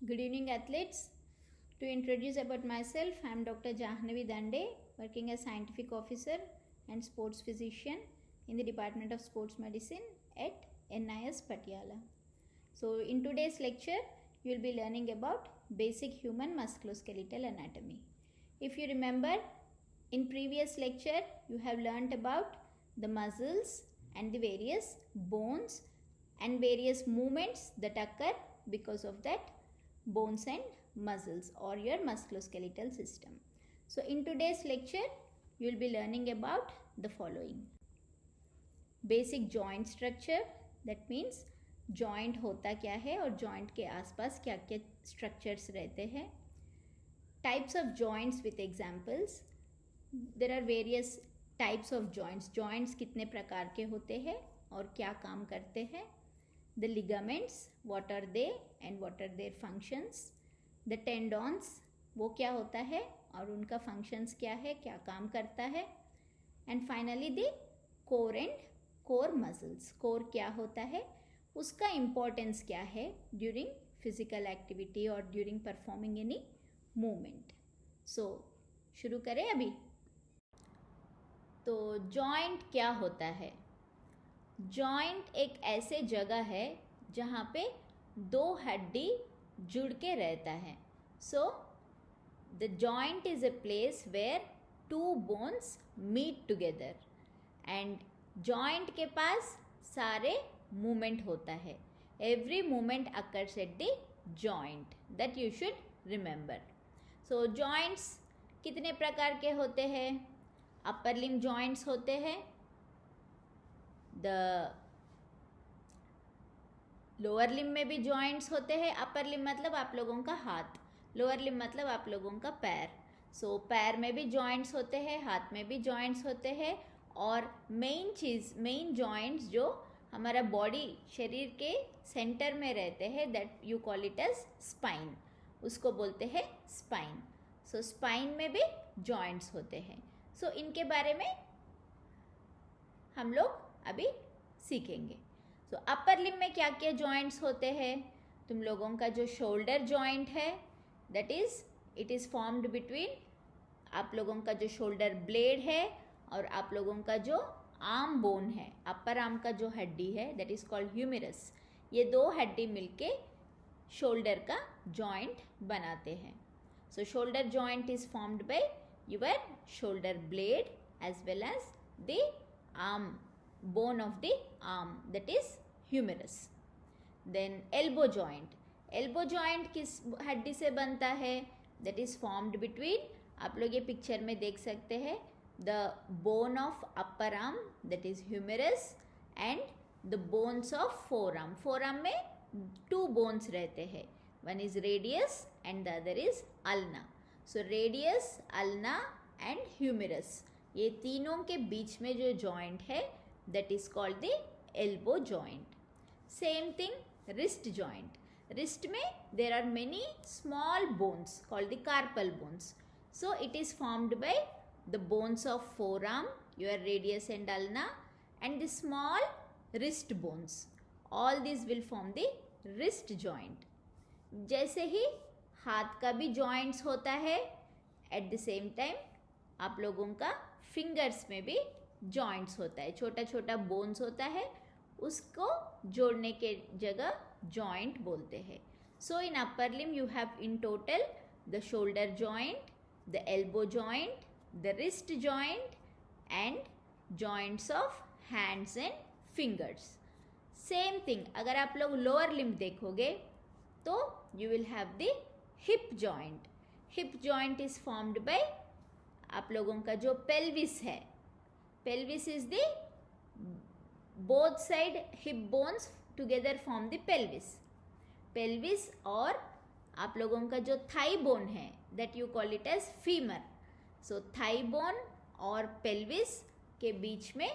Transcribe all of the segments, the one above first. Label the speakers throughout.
Speaker 1: Good evening, athletes. To introduce about myself, I am Dr. Jahnavi Dande, working as scientific officer and sports physician in the Department of Sports Medicine at NIS Patiala. So, in today's lecture, you will be learning about basic human musculoskeletal anatomy. If you remember, in previous lecture, you have learnt about the muscles and the various bones and various movements that occur because of that bones and muscles or your musculoskeletal system. So in today's lecture, you will be learning about the following. Basic joint structure, that means joint होता क्या है और joint के आसपास क्या क्या structures रहते हैं. Types of joints with examples. There are various types of joints. Joints कितने प्रकार के होते हैं और क्या काम करते हैं. The ligaments, what are they and what are their functions. The tendons, वो क्या होता है और उनका functions क्या है, क्या काम करता है. And finally the core and core muscles. core क्या होता है, उसका importance क्या है during physical activity or during performing any movement. So शुरू करें अभी. तो joint क्या होता है. जॉइंट एक ऐसे जगह है जहाँ पे दो हड्डी जुड़ के रहता है. So the joint is a place where two bones meet together and joint के पास सारे मूवमेंट होता है. Every movement occurs at the joint, that you should remember. So joints कितने प्रकार के होते हैं. अपर लिम्ब जॉइंट्स होते हैं. द लोअर लिम्ब में भी जॉइंट्स होते हैं. अपर लिम्ब मतलब आप लोगों का हाथ, लोअर लिम्ब मतलब आप लोगों का पैर. सो पैर में भी जॉइंट्स होते हैं, हाथ में भी जॉइंट्स होते हैं. और मेन जॉइंट्स जो हमारा बॉडी शरीर के सेंटर में रहते हैं, that you call it as spine, उसको बोलते हैं स्पाइन. सो स्पाइन में भी जॉइंट्स होते हैं. सो इनके बारे में हम लोग अभी सीखेंगे. सो अपर लिम्ब में क्या क्या जॉइंट्स होते हैं. तुम लोगों का जो शोल्डर जॉइंट है, that is it is formed between आप लोगों का जो शोल्डर ब्लेड है और आप लोगों का जो आर्म बोन है, अपर आर्म का जो हड्डी है, दैट इज कॉल्ड ह्यूमरस. ये दो हड्डी मिलके शोल्डर का जॉइंट बनाते हैं. So shoulder joint is formed by your shoulder blade as well as the arm bone of the arm, that is humerus. Then elbow joint किस हड्डी से बनता है, that is formed between, आप लोग ये पिक्चर में देख सकते हैं, the bone of upper arm, that is humerus, and the bones of forearm. forearm में two bones रहते हैं, one is radius and the other is ulna. So radius, ulna and humerus, ये तीनों के बीच में जो जॉइंट है, that is called the elbow joint. Same thing, wrist joint. Wrist में there are many small bones called the carpal bones. So it is formed by the bones of forearm, your radius and ulna, and the small wrist bones. All these will form the wrist joint. जैसे ही हाथ का भी joints होता है, at the same time आप लोगों का fingers में भी जॉइंट्स होता है. छोटा छोटा बोन्स होता है, उसको जोड़ने के जगह जॉइंट बोलते हैं. So in upper limb you have in total the shoulder joint, the elbow joint, the wrist joint and joints of hands and fingers. Same thing अगर आप लोग लोअर लिम्ब देखोगे तो you will have the hip joint. Hip joint is formed by आप लोगों का जो pelvis है. Pelvis is the both side hip bones together form the pelvis. Pelvis और आप लोगों का जो thigh bone है, that you call it as femur. So thigh bone और pelvis के बीच में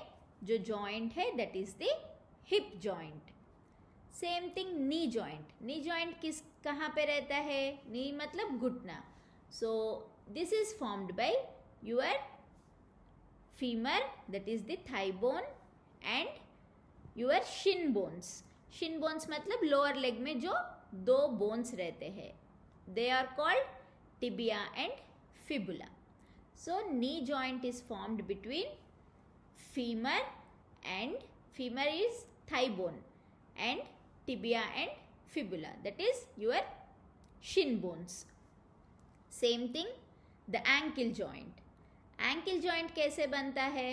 Speaker 1: जो joint है, that is the hip joint. Same thing knee joint. Knee joint किस कहाँ पे रहता है. knee मतलब घुटना. So this is formed by your femur, that is the thigh bone, and your shin bones. shin bones मतलब lower leg में जो दो बोन्स रहते हैं, they are called tibia and fibula. So knee joint is formed between femur and femur is thigh bone and tibia and fibula, that is your shin bones. Same thing the ankle joint. Ankle joint कैसे बनता है?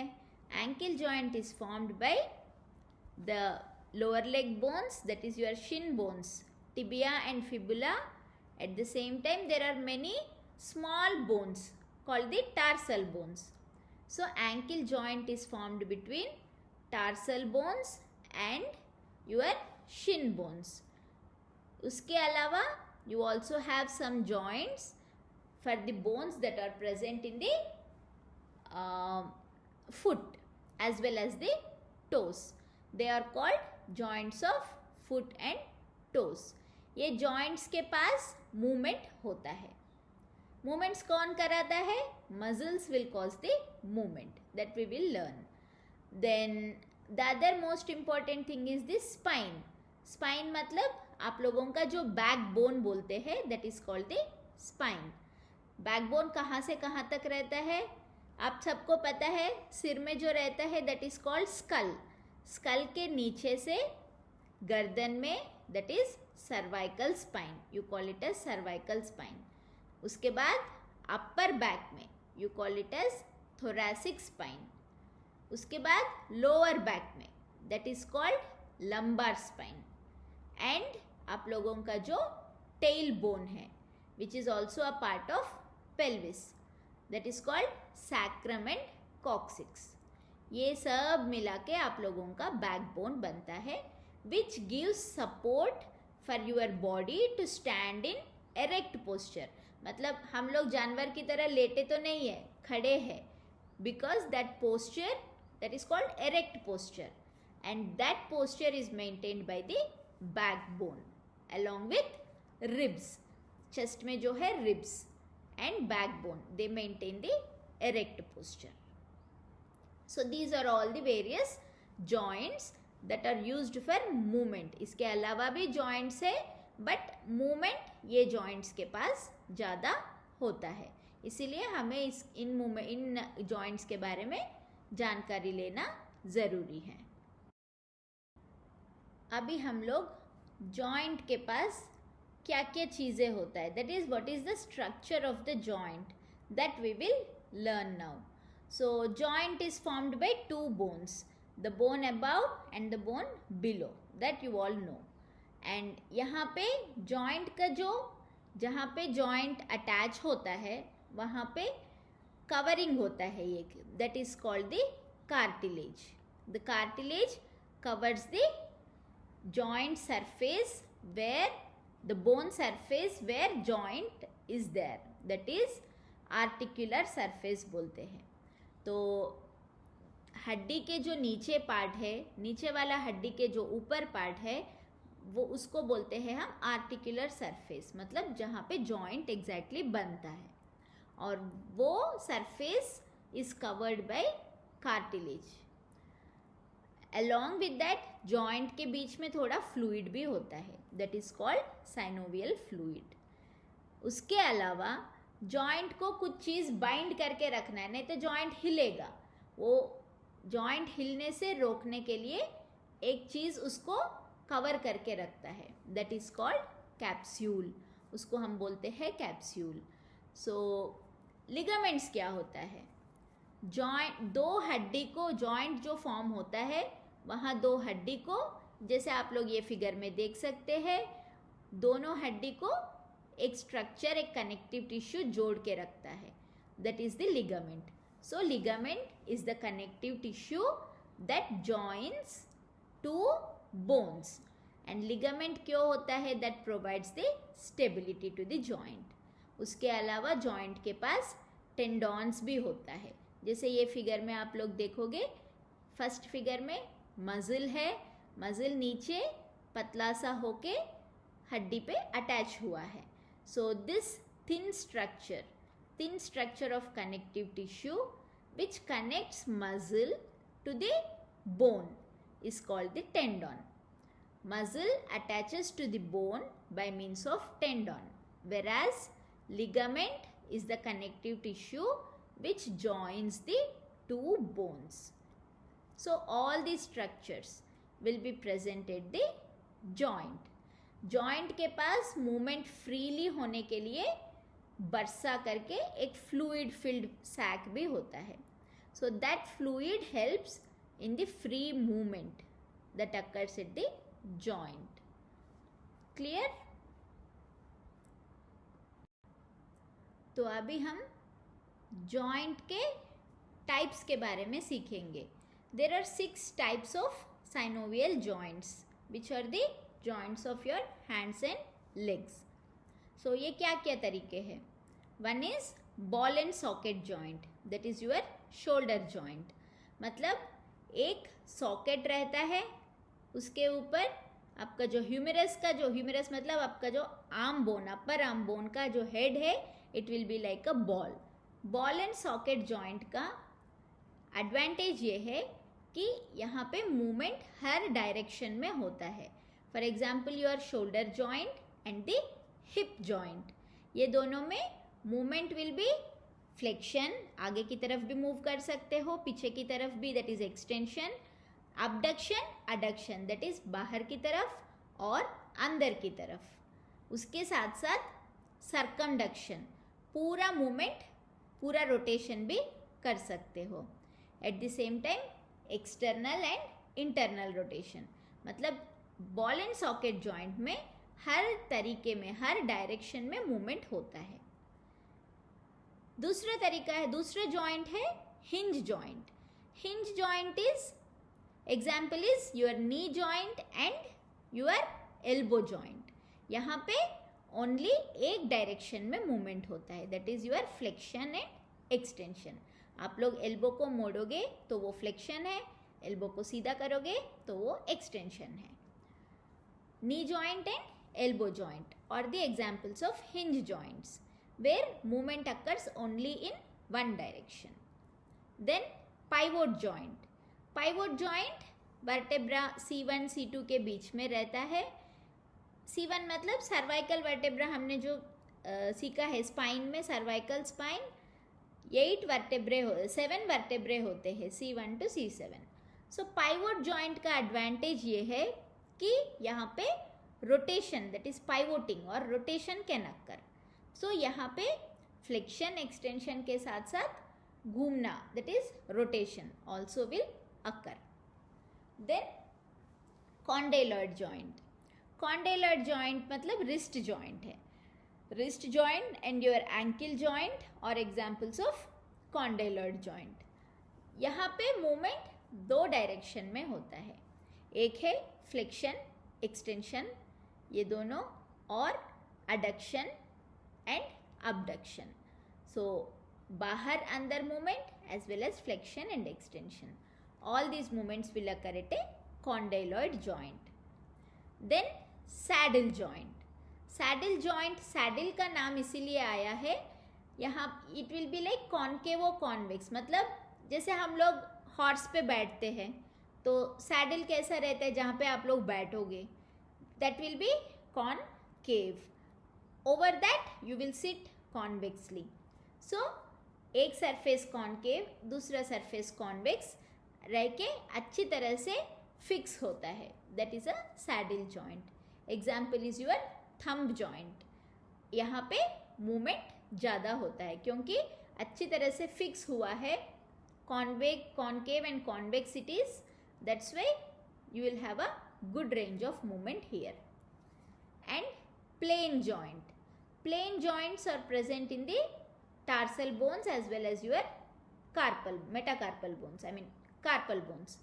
Speaker 1: Ankle joint is formed by the lower leg bones, that is your shin bones, tibia and fibula. At the same time there are many small bones called the tarsal bones. So ankle joint is formed between tarsal bones and your shin bones. उसके अलावा you also have some joints for the bones that are present in the foot as well as the toes. They are called joints of foot and toes. ये joints के पास movement होता है. Movements कौन कराता है? Muscles will cause the movement, that we will learn. Then the other most important thing is the spine. Spine मतलब आप लोगों का जो backbone बोलते हैं, that is called the spine. Backbone कहाँ से कहाँ तक रहता है? आप सबको पता है, सिर में जो रहता है that is called skull. Skull के नीचे से गर्दन में that is cervical spine. You call it as cervical spine. उसके बाद अपर बैक में you call it as thoracic spine. उसके बाद लोअर बैक में that is called lumbar spine. And आप लोगों का जो टेल बोन है which is also a part of pelvis, that is called sacrum and coccyx. ये सब मिला के आप लोगों का बैक बोन बनता है which gives support for your body to stand in erect posture. मतलब हम लोग जानवर की तरह लेटे तो नहीं है, खड़े हैं, because that posture that is called erect posture and that posture is maintained by the backbone along with ribs. Chest में जो है ribs and backbone they maintain the erect posture. So these are all the various joints that are used for movement. इसके अलावा भी joints है but movement ये joints के पास ज़्यादा होता है, इसीलिए हमें इन जॉइंट्स के बारे में जानकारी लेना ज़रूरी है. अभी हम लोग जॉइंट के पास क्या क्या चीज़ें होता है, that is what is the structure of the joint, that we will learn now. So joint is formed by two bones, the bone above and the bone below, that you all know. And यहाँ पे joint का जहाँ पे joint attach होता है वहाँ पे covering होता है एक, that is called the cartilage. The cartilage covers the joint surface where the bone surface where joint is there, that is articular surface बोलते हैं. तो हड्डी के जो नीचे पार्ट है, नीचे वाला हड्डी के जो ऊपर पार्ट है वो उसको बोलते हैं हम आर्टिकुलर सरफेस, मतलब जहाँ पे जॉइंट एग्जैक्टली बनता है. और वो surface is covered by cartilage. Along with that joint के बीच में थोड़ा फ्लूइड भी होता है, that is called synovial fluid. उसके अलावा जॉइंट को कुछ चीज़ बाइंड करके रखना है, नहीं तो जॉइंट हिलेगा. वो जॉइंट हिलने से रोकने के लिए एक चीज़ उसको कवर करके रखता है, दैट इज कॉल्ड कैप्सूल. उसको हम बोलते हैं कैप्सूल. सो लिगामेंट्स क्या होता है? जॉइंट दो हड्डी को, जॉइंट जो फॉर्म होता है वहाँ दो हड्डी को, जैसे आप लोग ये फिगर में देख सकते हैं, दोनों हड्डी को एक स्ट्रक्चर, एक कनेक्टिव टिश्यू जोड़ के रखता है, that is the ligament. So ligament is the connective tissue that joins two bones. And ligament क्यों होता है? That provides the stability to the joint. उसके अलावा जॉइंट के पास टेंडॉन्स भी होता है, जैसे ये फिगर में आप लोग देखोगे, फर्स्ट फिगर में मजिल है, मजिल नीचे पतला सा होके हड्डी पे अटैच हुआ है. So this thin structure of connective tissue which connects muscle to the bone is called the tendon. muscle attaches to the bone by means of tendon, whereas ligament is the connective tissue which joins the two bones. So all these structures will be present at the joint. Joint के पास movement freely होने के लिए बरसा करके एक fluid filled sac भी होता है. So that fluid helps in the free movement that occurs at the joint. Clear? तो अभी हम जॉइंट के टाइप्स के बारे में सीखेंगे. There are 6 types of synovial joints which are the joints of your hands and legs. So ये क्या क्या तरीके हैं? One is ball and socket joint, that is your shoulder joint. मतलब एक सॉकेट रहता है, उसके ऊपर आपका जो ह्यूमरस मतलब आपका जो arm bone, upper arm bone का जो हेड है, it will be like a ball. Ball and socket joint का एडवांटेज ये है कि यहाँ पे मूवमेंट हर डायरेक्शन में होता है. For example your shoulder joint and the hip joint, ये दोनों में मूवमेंट विल बी फ्लेक्शन, आगे की तरफ भी मूव कर सकते हो, पीछे की तरफ भी, that is extension, abduction adduction that is बाहर की तरफ और अंदर की तरफ. उसके साथ साथ सर्कमडक्शन, पूरा मूवमेंट, पूरा रोटेशन भी कर सकते हो. Eight the same time external and internal rotation, मतलब बॉल एंड सॉकेट जॉइंट में हर तरीके में, हर डायरेक्शन में मूवमेंट होता है. दूसरा तरीका है, दूसरा जॉइंट है hinge joint. Hinge joint is example is your knee joint and your elbow joint. यहाँ पे ओनली एक डायरेक्शन में मूवमेंट होता है, that is your flexion and extension. आप लोग एल्बो को मोड़ोगे तो वो फ्लेक्शन है, एल्बो को सीधा करोगे तो वो एक्सटेंशन है. knee joint and elbow joint are the examples of hinge joints where movement occurs only in one direction. Then pivot joint. Pivot joint vertebra C1 C2 के बीच में रहता है. C1 मतलब सर्वाइकल वर्टेब्रा, हमने जो सीखा है स्पाइन में, सर्वाइकल स्पाइन 7 वर्टेब्रे होते हैं C1 to C7. So pivot joint का एडवांटेज ये है कि यहाँ पे रोटेशन, दैट इज पाइवोटिंग और रोटेशन कैन अक्कर. सो यहाँ पे फ्लेक्शन एक्सटेंशन के साथ साथ घूमना, that is rotation also will occur. Then condyloid joint. Condyloid joint मतलब रिस्ट जॉइंट है. Wrist joint and your ankle joint और एग्जाम्पल्स ऑफ कॉन्डेलॉइड जॉइंट. यहाँ पे मूवमेंट 2 डायरेक्शन में होता है. एक है फ्लेक्शन एक्सटेंशन, ये दोनों, और अडक्शन एंड अबडक्शन. सो बाहर अंदर movement as well as flexion and extension. All these movements will occur at a condyloid joint. Then saddle joint. Saddle joint, saddle का नाम इसीलिए आया है, यहाँ it will be like concave और convex. मतलब जैसे हम लोग हॉर्स पे बैठते हैं तो सैडल कैसा रहता है, जहाँ पे आप लोग बैठोगे, that will be concave. Over that you will sit convexly. So एक सरफेस कॉनकेव, दूसरा सरफेस कॉन्वेक्स रह के अच्छी तरह से फिक्स होता है, that is a saddle joint. Example is your thumb joint. यहाँ पे मूवमेंट ज़्यादा होता है क्योंकि अच्छी तरह से फिक्स हुआ है. concave and convex it is, that's why you will have a good range of movement here. And plane joint. Plane joints are present in the tarsal bones as well as your metacarpal bones, I mean carpal bones.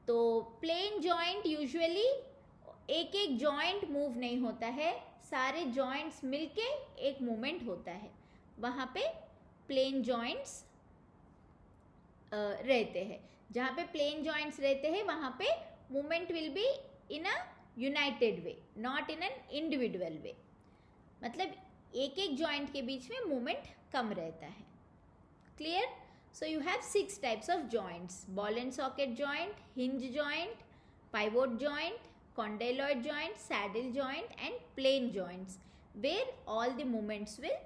Speaker 1: तो plane joint usually एक एक joint move नहीं होता है, सारे joints मिलके एक movement होता है. वहाँ पे प्लेन जॉइंट्स रहते हैं. जहाँ पे प्लेन जॉइंट्स रहते हैं वहाँ पे movement will be in a united way, not in an individual way. मतलब एक एक जॉइंट के बीच में मूवमेंट कम रहता है. Clear? So you have 6 types of joints: ball and socket joint, hinge joint, pivot joint, condyloid joint, saddle joint and plane joints, where all the movements will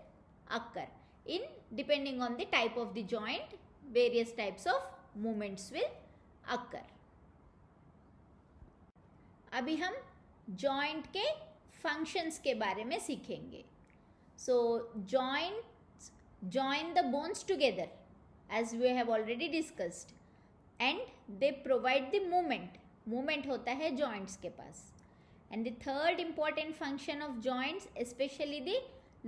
Speaker 1: occur. In depending on the type of the joint, various types of movements will occur. अभी हम joint के functions के बारे में सीखेंगे. सो joints join the bones together as we have already discussed, and they provide the movement होता है joints के पास. And the third important function of joints, especially the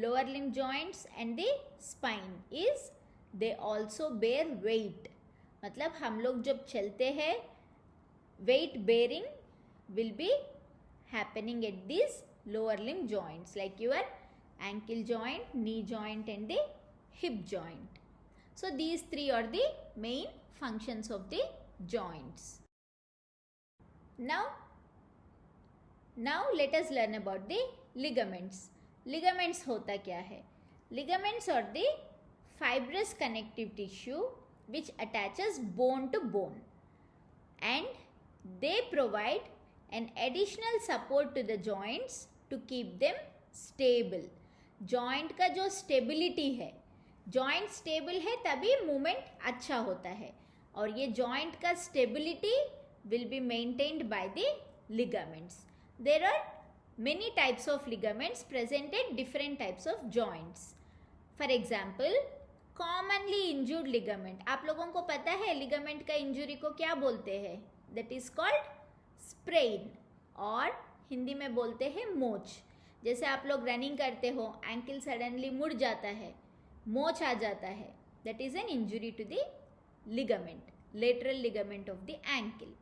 Speaker 1: lower limb joints and the spine, is they also bear weight. मतलब हम लोग जब चलते हैं, weight bearing will be happening at these lower limb joints, like your ankle joint, knee joint and the hip joint. So these three are the main functions of the joints. Now let us learn about the ligaments. Ligaments होता क्या है? Ligaments are the fibrous connective tissue which attaches bone to bone, and they provide an additional support to the joints to keep them stable. Joint का जो stability है, joint stable है तभी movement अच्छा होता है, और ये joint का stability will be maintained by the ligaments. There are many types of ligaments present at different types of joints. For example, commonly injured ligament. आप लोगों को पता है ligament का injury को क्या बोलते हैं? That is called sprain, और हिंदी में बोलते हैं मोच. जैसे आप लोग रनिंग करते हो, एंकल सडनली मुड़ जाता है, मोच आ जाता है, that is an injury to the ligament, lateral ligament of the ankle.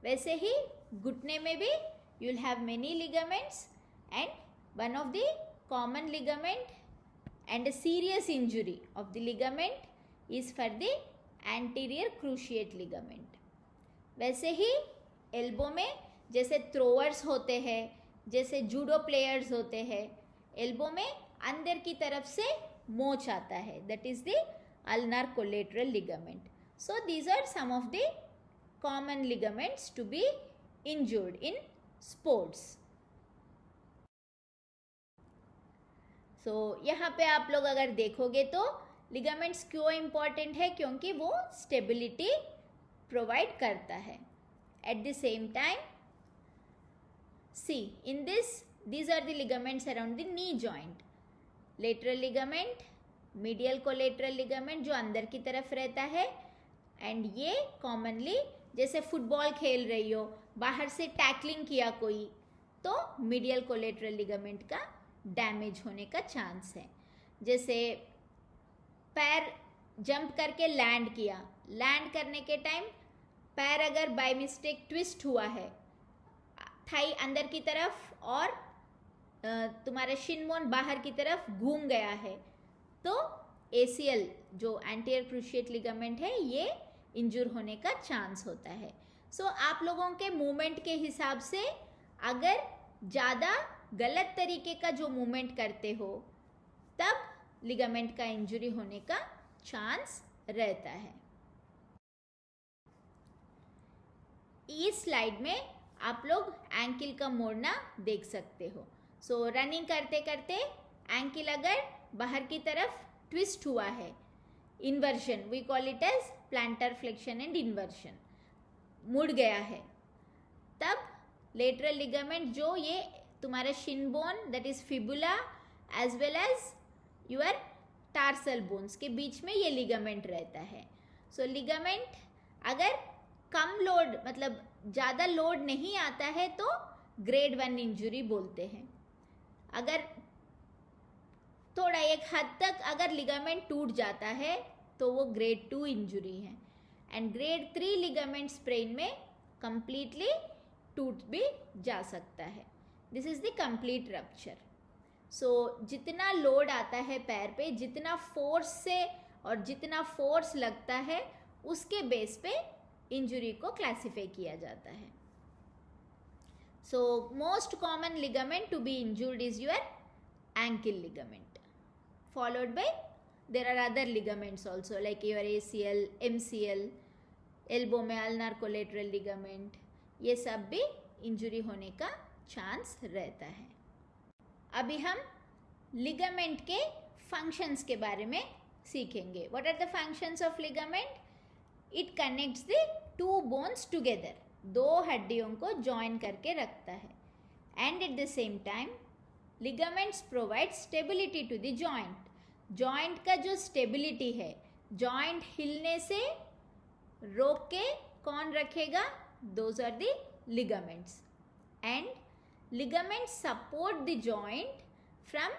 Speaker 1: वैसे ही घुटने में भी you will have many ligaments, and one of the common ligament and a serious injury of the ligament is for the anterior cruciate ligament. वैसे ही elbow में जैसे throwers होते हैं, जैसे जूडो प्लेयर्स होते हैं, एल्बो में अंदर की तरफ से मोच आता है, that is the ulnar collateral ligament. So these are some of the common ligaments to be injured in sports. So यहाँ पे आप लोग अगर देखोगे तो लिगामेंट्स क्यों इम्पॉर्टेंट है? क्योंकि वो स्टेबिलिटी प्रोवाइड करता है. Eight the same time, see in this, these are the ligaments around the knee joint. Lateral ligament, medial collateral ligament जो अंदर की तरफ रहता है, एंड ये कॉमनली जैसे फुटबॉल खेल रही हो, बाहर से टैकलिंग किया कोई, तो मीडियल कोलेटरल लिगामेंट का डैमेज होने का चांस है. जैसे पैर जंप करके लैंड किया, लैंड करने के टाइम पैर अगर बाय मिस्टेक ट्विस्ट हुआ है, थाई अंदर की तरफ और तुम्हारा शिन बोन बाहर की तरफ घूम गया है, तो ACL जो एंटीरियर क्रूशिएट लिगामेंट है, ये इंजूर होने का चांस होता है. सो आप लोगों के मूवमेंट के हिसाब से अगर ज़्यादा गलत तरीके का जो मूवमेंट करते हो, तब लिगामेंट का इंजरी होने का चांस रहता है. इस स्लाइड में आप लोग एंकल का मोड़ना देख सकते हो. सो रनिंग करते करते एंकल अगर बाहर की तरफ ट्विस्ट हुआ है, inversion, we call it as plantar flexion and inversion, मुड़ गया है, तब लेटरल लिगामेंट जो ये तुम्हारा shin bone, that is fibula, as well as your tarsal bones के बीच में ये लिगामेंट रहता है. सो लिगामेंट अगर कम लोड, मतलब ज़्यादा लोड नहीं आता है, तो ग्रेड 1 इंजुरी बोलते हैं. अगर थोड़ा एक हद तक अगर लिगामेंट टूट जाता है, तो वो ग्रेड 2 इंजुरी है. एंड ग्रेड 3 लिगामेंट स्प्रेन में कंप्लीटली टूट भी जा सकता है. This is the complete rupture. So जितना लोड आता है पैर पे, जितना फोर्स से और जितना फोर्स लगता है, उसके बेस पे इंजुरी को क्लासिफाई किया जाता है. So most common ligament to be injured is your ankle ligament, followed by there are other ligaments also, like your ACL, MCL, elbow में अल्नार कोलेटरल लिगामेंट, ये सब भी इंजुरी होने का चांस रहता है। अभी हम लिगामेंट के फंक्शंस के बारे में सीखेंगे। What are the functions of ligament? It connects the two bones together, दो हड्डियों को जॉइन करके रखता है। And at the same time ligaments provide stability to the joint. Joint का जो स्टेबिलिटी है, जॉइंट हिलने से रोक के कौन रखेगा? Those are the ligaments. And ligaments support the joint from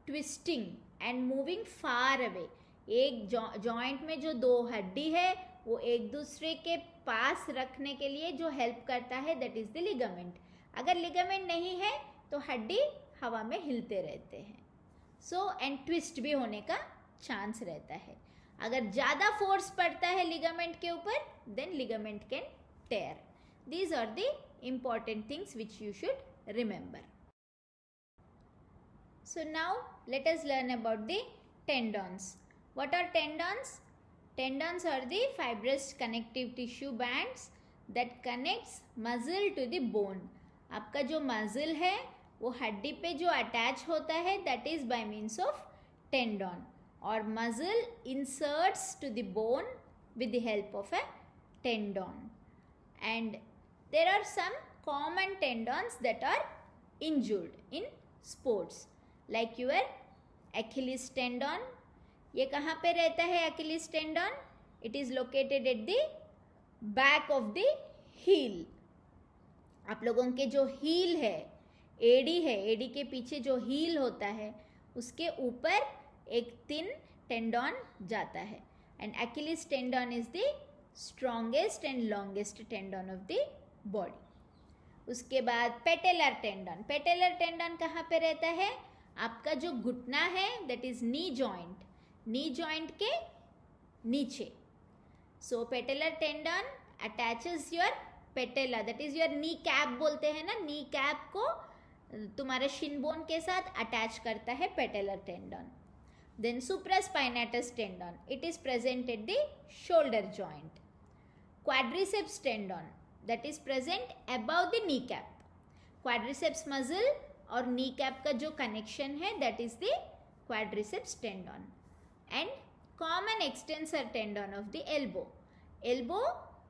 Speaker 1: twisting and moving far away. एक जॉइंट में जो दो हड्डी है वो एक दूसरे के पास रखने के लिए जो हेल्प करता है, दैट इज द लिगामेंट। अगर लिगामेंट नहीं है तो हड्डी हवा में हिलते रहते हैं। सो एंड ट्विस्ट भी होने का चांस रहता है। अगर ज़्यादा फोर्स पड़ता है लिगामेंट के ऊपर, then ligament can tear. These are the important things which you should remember. So now let us learn about the tendons. What are tendons? Tendons are the fibrous connective tissue bands that connects muscle to the bone. आपका जो muscle है वो हड्डी पे जो attach होता है, that is by means of tendon. और muscle inserts to the bone with the help of a tendon. And there are some common tendons that are injured in sports, like your Achilles tendon. ये कहाँ पे रहता है Achilles tendon? It is located at the back of the heel. आप लोगों के जो heel है, एडी है, एडी के पीछे जो heel होता है उसके ऊपर एक thin tendon जाता है। And Achilles tendon is the strongest and longest tendon of the body. उसके बाद पेटेलर टेंडन। पेटेलर टेंडन कहाँ पे रहता है? आपका जो घुटना है, that is knee joint, knee joint के नीचे। So patellar tendon attaches your patella, that is your knee cap बोलते हैं ना, नी कैप को तुम्हारे शिन बोन के साथ अटैच करता है patellar tendon. Then supraspinatus tendon, it is present at the shoulder joint. Quadriceps tendon, that is present above the kneecap. Quadriceps muscle और kneecap का जो connection है, that is the quadriceps tendon. And common extensor tendon of the elbow.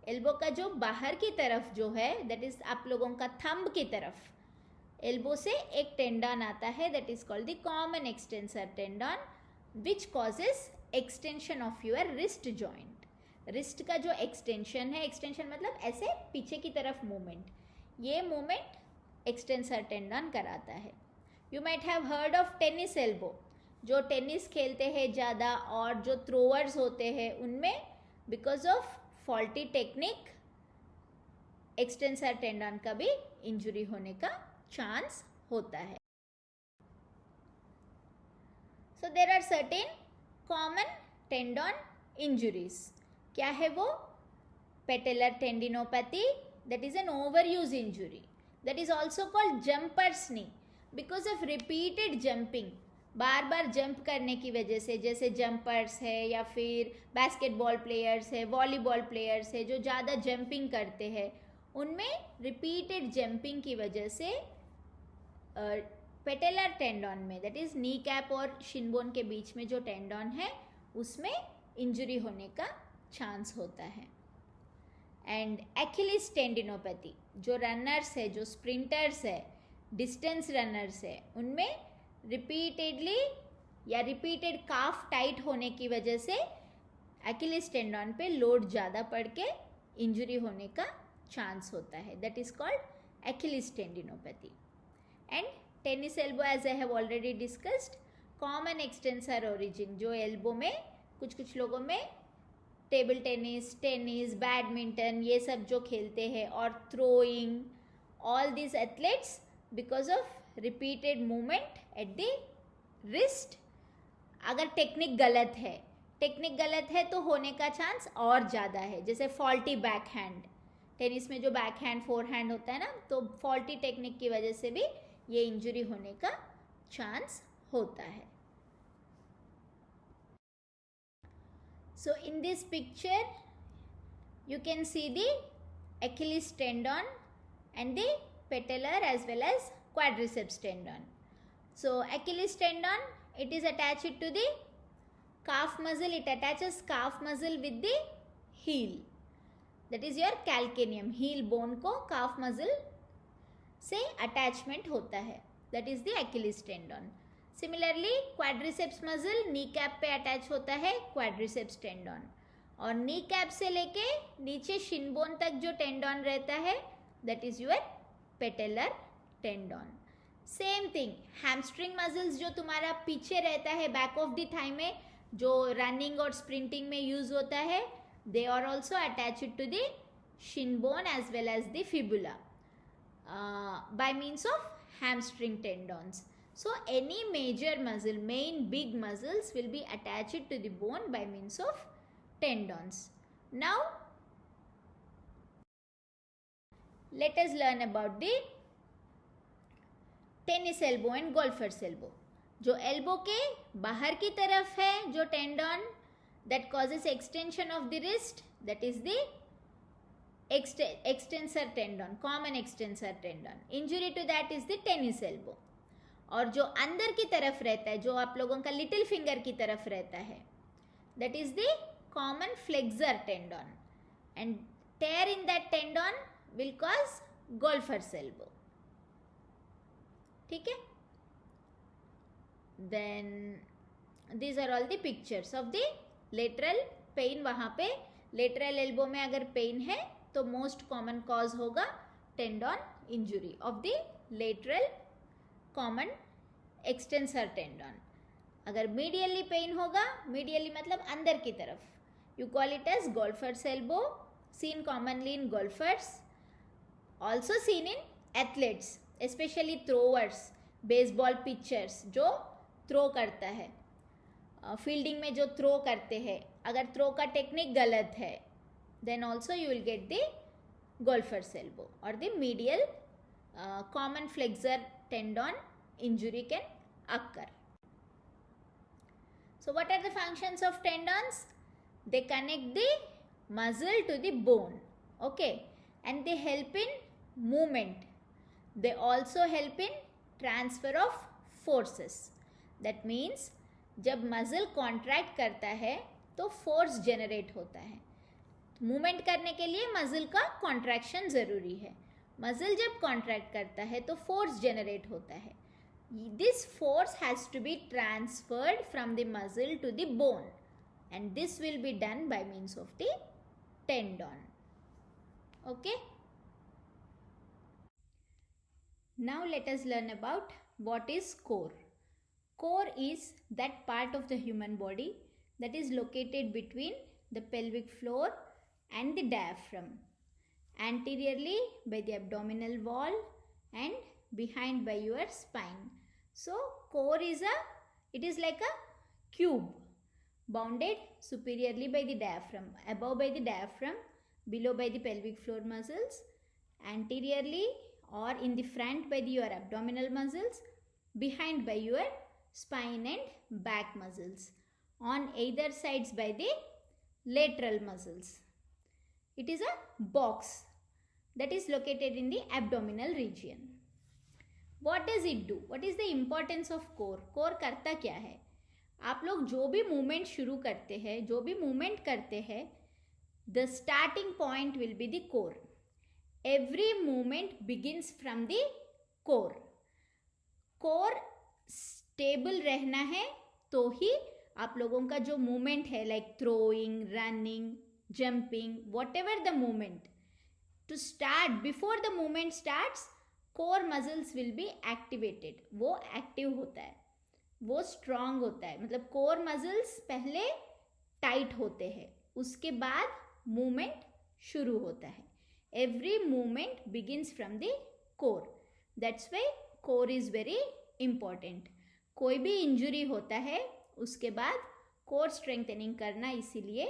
Speaker 1: elbow का जो बाहर की तरफ जो है, that is आप लोगों का thumb की तरफ, elbow से एक tendon आता है, that is called the common extensor tendon, which causes extension of your wrist joint. Wrist का जो एक्सटेंशन है, एक्सटेंशन मतलब ऐसे पीछे की तरफ मूवमेंट, ये मूवमेंट एक्सटेंसर टेंडन कराता है। You might have heard of tennis elbow. जो टेनिस खेलते हैं ज़्यादा और जो थ्रोअर्स होते हैं उनमें because of faulty technique extensor tendon का भी इंजुरी होने का चांस होता है। So there are certain common tendon injuries. क्या है वो? Patellar tendinopathy, that is an overuse injury, that is also called jumpers knee, because of repeated jumping, बार बार जंप करने की वजह से, जैसे जंपर्स है या फिर बास्केटबॉल प्लेयर्स है, वॉलीबॉल प्लेयर्स है जो ज़्यादा जंपिंग करते हैं, उनमें रिपीटेड जंपिंग की वजह से पेटेलर टेंडन में, दैट इज नी कैप और शिनबोन के बीच में जो टेंडन है उसमें इंजुरी होने का चांस होता है। एंड एक्हिलीज टेंडिनोपैथी, जो रनर्स है, जो स्प्रिंटर्स है, डिस्टेंस रनर्स है, उनमें रिपीटेडली या रिपीटेड काफ टाइट होने की वजह से एक्हिलीज टेंडन पे लोड ज़्यादा पड़ के इंजुरी होने का चांस होता है, that is called Achilles tendinopathy. And tennis elbow, as I have already discussed, common extensor origin, जो एल्बो में कुछ लोगों में टेबल टेनिस, बैडमिंटन ये सब जो खेलते हैं, और throwing, all this athletes because of repeated movement at the wrist. अगर टेक्निक गलत है तो होने का चांस और ज़्यादा है, जैसे फॉल्टी बैक हैंड, टेनिस में जो बैक हैंड फोर हैंड होता है ना, तो फॉल्टी टेक्निक की वजह से भी ये इंजुरी होने का चांस होता है। So in this picture you can see the Achilles tendon and the patellar as well as quadriceps tendon. So Achilles tendon, it is attached to the calf muscle. It attaches calf muscle with the heel. That is your calcaneum. heel bone को calf muscle से attachment होता है. That is the Achilles tendon. Similarly, quadriceps muscle kneecap पे attach होता है quadriceps tendon. और kneecap से लेके नीचे shin bone तक जो tendon रहता है, that is your patellar tendon. Same thing, hamstring muscles जो तुम्हारा पीछे रहता है बैक ऑफ द थाई में, जो रनिंग और स्प्रिंटिंग में यूज होता है, they are also attached to the shin bone as well as the fibula by means of hamstring tendons. So any major muscle, main big muscles will be attached to the bone by means of tendons. Now let us learn about the tennis elbow and golfer's elbow. जो elbow के बाहर की तरफ है जो tendon that causes extension of the wrist, that is the extensor tendon, common extensor tendon. Injury to that is the tennis elbow. और जो अंदर की तरफ रहता है, जो आप लोगों का लिटिल फिंगर की तरफ रहता है, that is the common flexor tendon. And tear in that tendon will cause golfer's elbow. ठीक है. Then these are all the pictures of the lateral pain. वहाँ पे लेटरल एल्बो में अगर पेन है तो मोस्ट कॉमन कॉज होगा tendon injury of the lateral common extensor tendon. अगर मीडियली पेन होगा, मीडियली मतलब अंदर की तरफ, you call it as golfer's elbow, seen commonly in golfer's, also seen in athletes, specially throwers, baseball pitchers जो throw करता है, फील्डिंग में जो थ्रो करते हैं, अगर थ्रो का टेक्निक गलत है, then also you will get the golfers elbow और the medial common flexor tendon injury can occur. So what are the functions of tendons? They connect the muscle to the bone, okay, and they help in movement. They also help in transfer of forces. That means जब muscle contract करता है तो force generate होता है. Movement करने के लिए muscle का कॉन्ट्रैक्शन ज़रूरी है. मसल जब कॉन्ट्रैक्ट करता है तो फोर्स जनरेट होता है. This force has to be transferred from the muscle to the bone, and this will be done by means of the tendon. Okay. Now let us learn about what is core. Core is that part of the human body that is located between the pelvic floor and the diaphragm, anteriorly by the abdominal wall and behind by your spine. So core is it is like a cube bounded superiorly by the diaphragm, above by the diaphragm, below by the pelvic floor muscles, anteriorly or in the front by your abdominal muscles, behind by your spine and back muscles, on either sides by the lateral muscles. It is a box that is located in the abdominal region. What does it do? What is the importance of core? core करता क्या है? आप लोग जो भी movement शुरू करते हैं, जो भी मूवमेंट करते हैं, the starting point will be the core. Every movement begins from the core. core stable रहना है तो ही आप लोगों का जो मूवमेंट है, like throwing, running, jumping, whatever the movement, to start, before the movement starts, core muscles will be activated. वो active होता है, वो स्ट्रांग होता है. मतलब कोर मसल्स पहले टाइट होते हैं, उसके बाद मूवमेंट शुरू होता है. Every movement begins from the core. That's why core is very important. कोई भी इंजुरी होता है उसके बाद कोर स्ट्रेंथनिंग करना इसीलिए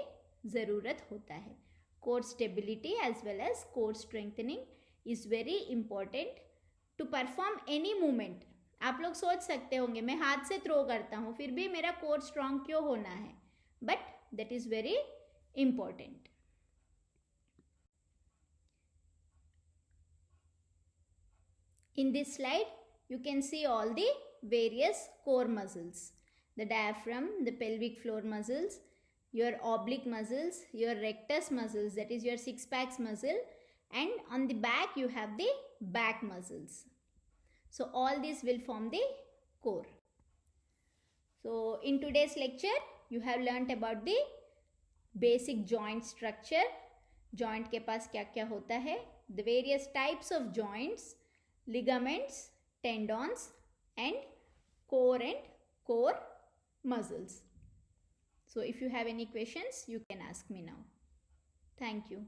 Speaker 1: ज़रूरत होता है. Core stability as well as core strengthening is very important to perform any movement. आप लोग सोच सकते होंगे मैं हाथ से थ्रो करता हूँ फिर भी मेरा कोर स्ट्रांग क्यों होना है, but that is very important. In this slide, you can see all the various core muscles. The diaphragm, the pelvic floor muscles, your oblique muscles, your rectus muscles, that is your six packs muscle, and on the back you have the back muscles. So all these will form the core. So in today's lecture, you have learnt about the basic joint structure. Joint के पास क्या क्या होता है, the various types of joints, ligaments, tendons, and core muscles. So if you have any questions, you can ask me now. Thank you.